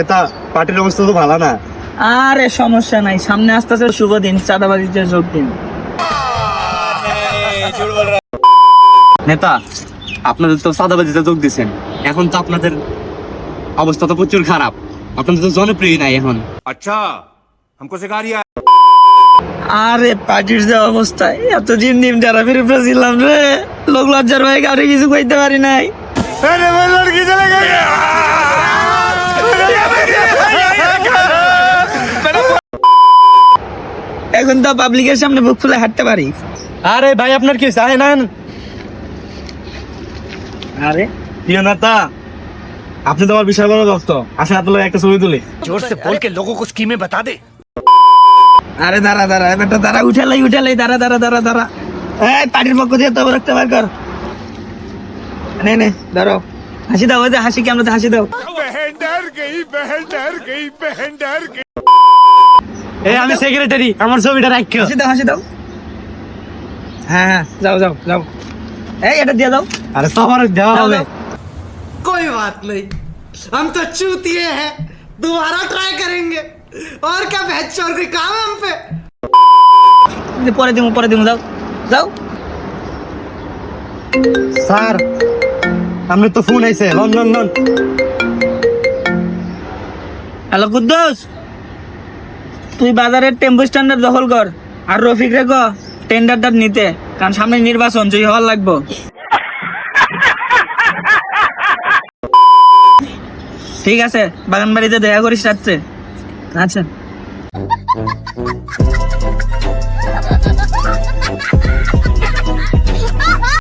নেতা, পার্টির অবস্থা তো ভালো না। আরে সমস্যা নাই, সামনে আসতেছে শুভ দিন, চাঁদাবাজিতে যোগ দিন। নেতা, আপনাদের তো চাঁদাবাজিতে যোগ দিচ্ছেন, এখন তো আপনাদের অবস্থা তো প্রচুর খারাপ, আপনাদের তো জনপ্রিয় নাই এখন। अच्छा हमको सिखा रिया আরে পার্টির যে অবস্থা, এত দিন দিন যারা ফিরে ছিলাম রে, লোক লজ্জার ভাই কাউরে কিছু কইতে পারি নাই। এখন তো পাবলিকের সামনে বুক ফুলে হাঁটতে পারি। আরে ভাই, আপনার কি চাই না? আরে প্রিয় নেতা, আপনি তো আমার বিশাল বড় দোস্ত, আসেন আপনার একটা ছবি তুলি। जोर से बोल के लोगों को स्कीमें बता दे আরে দাঁড়া দাঁড়া, এবারটা দাঁড়া, উঠালাই দাঁড়া দাঁড়া দাঁড়া দাঁড়া। এই পার্টির পক্ষ দিয়ে তো রাখতে বার কর। নে নে ধরো, হাসি দাও, ওই যে হাসি, কেমন হাসি দাও। এই আমি সেক্রেটারি, আমার ছবিটা রাখো। হাসি দাও, হাসি দাও। হ্যাঁ হ্যাঁ, যাও যাও যাও। এই এটা দিয়ে দাও। আরে সবার দেওয়া দাও, হবে। দাও। कोई बात नहीं, हम तो चूतिए हैं, दोबारा ट्राई करेंगे। और क्या बहस चोर कोई काम है हम पे। পরে দিমু যাও যাও। স্যার, আপনার তো ফোন আইছে, লন্ডন। হ্যালো কুদ্দুস, তুই বাজারের টেম্পো স্ট্যান্ডার্ড দখল কর, আর রফিক রে কো টেন্ডারটা নিতে, কারণ সামনে নির্বাচন, জয়ী হওয়ার লাগবো। ঠিক আছে, বাগানবাড়িতে দেখা করিস রাত্রে। আচ্ছা।